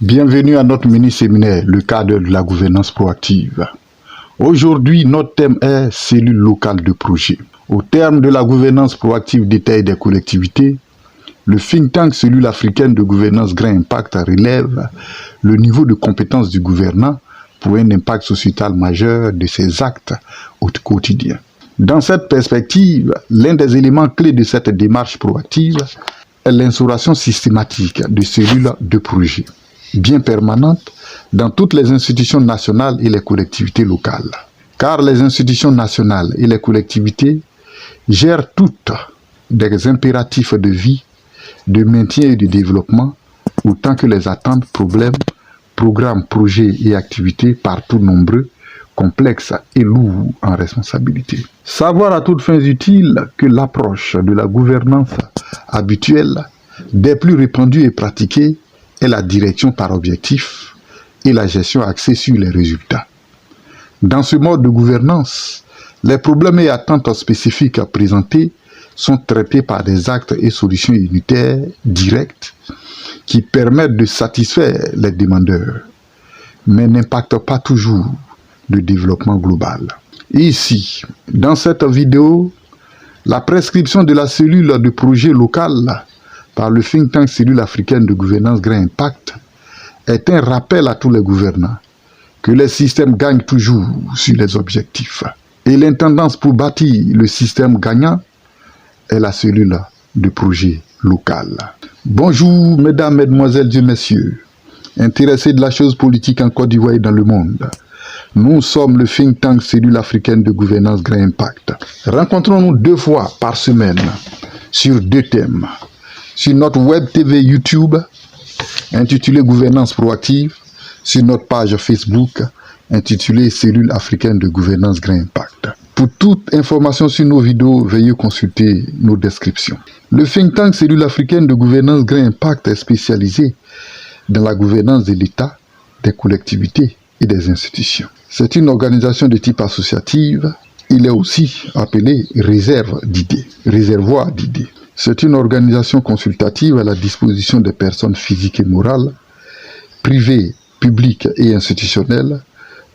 Bienvenue à notre mini-séminaire, le cadre de la gouvernance proactive. Aujourd'hui, notre thème est cellule locale de projet. Au terme de la gouvernance proactive d'État et des collectivités, le think tank cellule africaine de gouvernance Grand Impact relève le niveau de compétence du gouvernant pour un impact sociétal majeur de ses actes au quotidien. Dans cette perspective, l'un des éléments clés de cette démarche proactive est l'instauration systématique de cellules de projet, bien permanentes dans toutes les institutions nationales et les collectivités locales. Car les institutions nationales et les collectivités gèrent toutes des impératifs de vie, de maintien et de développement, autant que les attentes, problèmes, programmes, projets et activités partout nombreux, complexes et lourds en responsabilité. Savoir à toutes fins utiles que l'approche de la gouvernance habituelle, des plus répandues et pratiquées, est la direction par objectif et la gestion axée sur les résultats. Dans ce mode de gouvernance, les problèmes et attentes spécifiques à présenter sont traités par des actes et solutions unitaires directes qui permettent de satisfaire les demandeurs, mais n'impactent pas toujours le développement global. Ici, dans cette vidéo, la prescription de la cellule de projet local par le think tank cellule africaine de gouvernance Grand Impact est un rappel à tous les gouvernants que les systèmes gagnent toujours sur les objectifs. Et l'intendance pour bâtir le système gagnant est la cellule de projet local. Bonjour mesdames, mesdemoiselles et messieurs, intéressés de la chose politique en Côte d'Ivoire et dans le monde. Nous sommes le think tank cellule africaine de gouvernance Grand Impact. Rencontrons-nous 2 fois par semaine sur 2 thèmes. Sur notre web TV YouTube, intitulée Gouvernance proactive, sur notre page Facebook, intitulée Cellule africaine de gouvernance Grand Impact. Pour toute information sur nos vidéos, veuillez consulter nos descriptions. Le think tank cellule africaine de gouvernance Grand Impact est spécialisé dans la gouvernance de l'État, des collectivités et des institutions. C'est une organisation de type associative. Il est aussi appelé réservoir d'idées. C'est une organisation consultative à la disposition des personnes physiques et morales, privées, publiques et institutionnelles,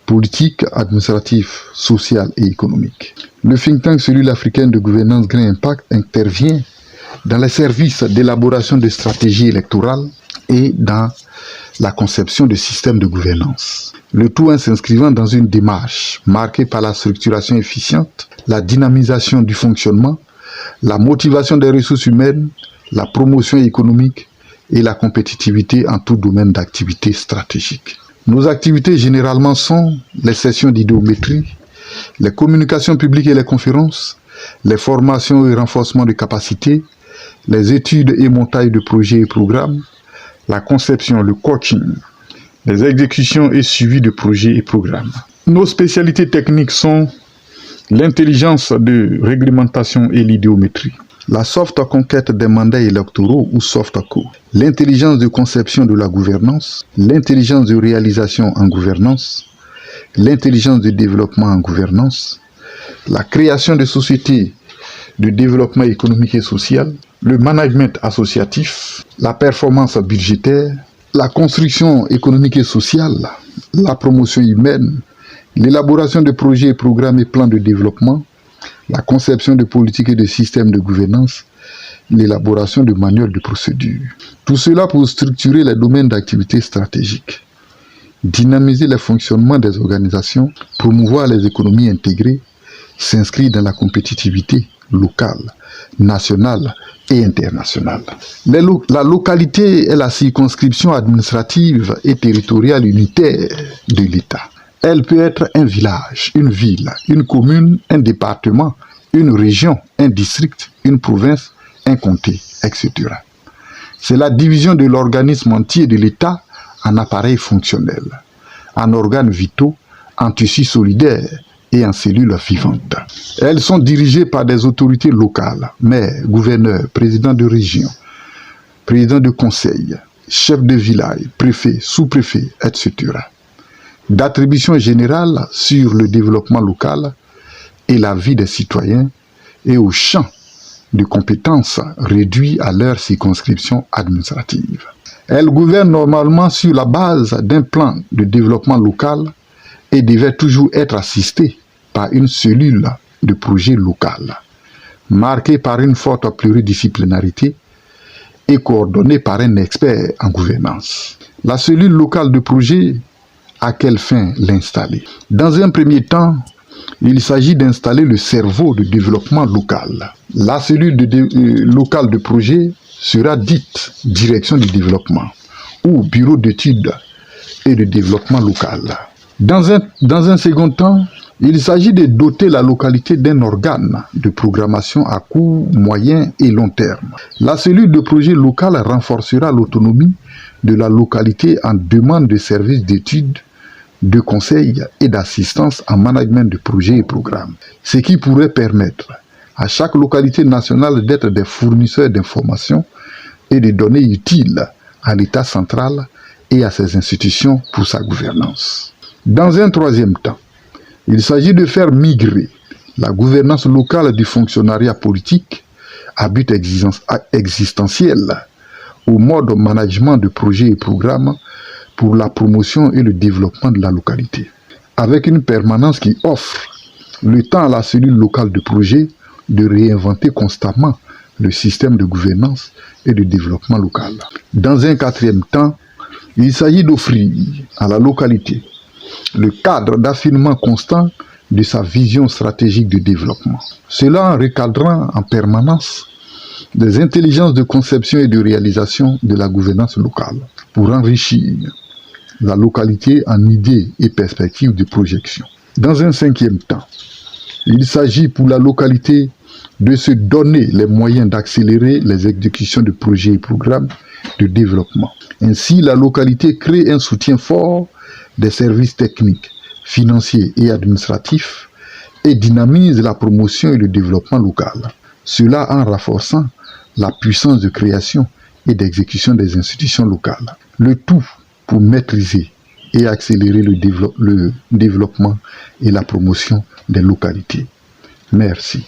politiques, administratives, sociales et économiques. Le think tank cellule africaine de gouvernance Grand Impact intervient dans les services d'élaboration de stratégies électorales et dans la conception de systèmes de gouvernance. Le tout en s'inscrivant dans une démarche marquée par la structuration efficiente, la dynamisation du fonctionnement, la motivation des ressources humaines, la promotion économique et la compétitivité en tout domaine d'activité stratégique. Nos activités généralement sont les sessions d'idéométrie, les communications publiques et les conférences, les formations et renforcement de capacités, les études et montage de projets et programmes, la conception, le coaching, les exécutions et suivi de projets et programmes. Nos spécialités techniques sont l'intelligence de réglementation et l'idéométrie, la soft conquête des mandats électoraux ou soft co, l'intelligence de conception de la gouvernance, l'intelligence de réalisation en gouvernance, l'intelligence de développement en gouvernance, la création de sociétés de développement économique et social, le management associatif, la performance budgétaire, la construction économique et sociale, la promotion humaine, l'élaboration de projets et programmes et plans de développement, la conception de politiques et de systèmes de gouvernance, l'élaboration de manuels de procédure. Tout cela pour structurer les domaines d'activité stratégiques, dynamiser le fonctionnement des organisations, promouvoir les économies intégrées, s'inscrire dans la compétitivité locale, nationale et internationale. La localité est la circonscription administrative et territoriale unitaire de l'État. Elle peut être un village, une ville, une commune, un département, une région, un district, une province, un comté, etc. C'est la division de l'organisme entier de l'État en appareils fonctionnels, en organes vitaux, en tissus solidaires et en cellules vivantes. Elles sont dirigées par des autorités locales, maires, gouverneurs, présidents de région, présidents de conseil, chefs de village, préfets, sous-préfets, etc. D'attribution générale sur le développement local et la vie des citoyens et au champ de compétences réduits à leur circonscription administrative. Elle gouverne normalement sur la base d'un plan de développement local et devait toujours être assistée par une cellule de projet local, marquée par une forte pluridisciplinarité et coordonnée par un expert en gouvernance. La cellule locale de projet, à quelle fin l'installer? Dans un premier temps, il s'agit d'installer le cerveau de développement local. La cellule locale de projet sera dite direction du développement ou bureau d'études et de développement local. Dans un second temps, il s'agit de doter la localité d'un organe de programmation à court, moyen et long terme. La cellule de projet local renforcera l'autonomie de la localité en demande de services d'études, de conseil et d'assistance en management de projets et programmes, ce qui pourrait permettre à chaque localité nationale d'être des fournisseurs d'informations et de données utiles à l'État central et à ses institutions pour sa gouvernance. Dans un troisième temps, il s'agit de faire migrer la gouvernance locale du fonctionnariat politique à but existentiel au mode management de projets et programmes pour la promotion et le développement de la localité, avec une permanence qui offre le temps à la cellule locale de projet de réinventer constamment le système de gouvernance et de développement local. Dans un quatrième temps, il s'agit d'offrir à la localité le cadre d'affinement constant de sa vision stratégique de développement. Cela en recadrant en permanence des intelligences de conception et de réalisation de la gouvernance locale pour enrichir la localité en idées et perspectives de projection. Dans un cinquième temps, il s'agit pour la localité de se donner les moyens d'accélérer les exécutions de projets et programmes de développement. Ainsi, la localité crée un soutien fort des services techniques, financiers et administratifs et dynamise la promotion et le développement local. Cela en renforçant la puissance de création et d'exécution des institutions locales. Le tout pour maîtriser et accélérer le développement et la promotion des localités. Merci.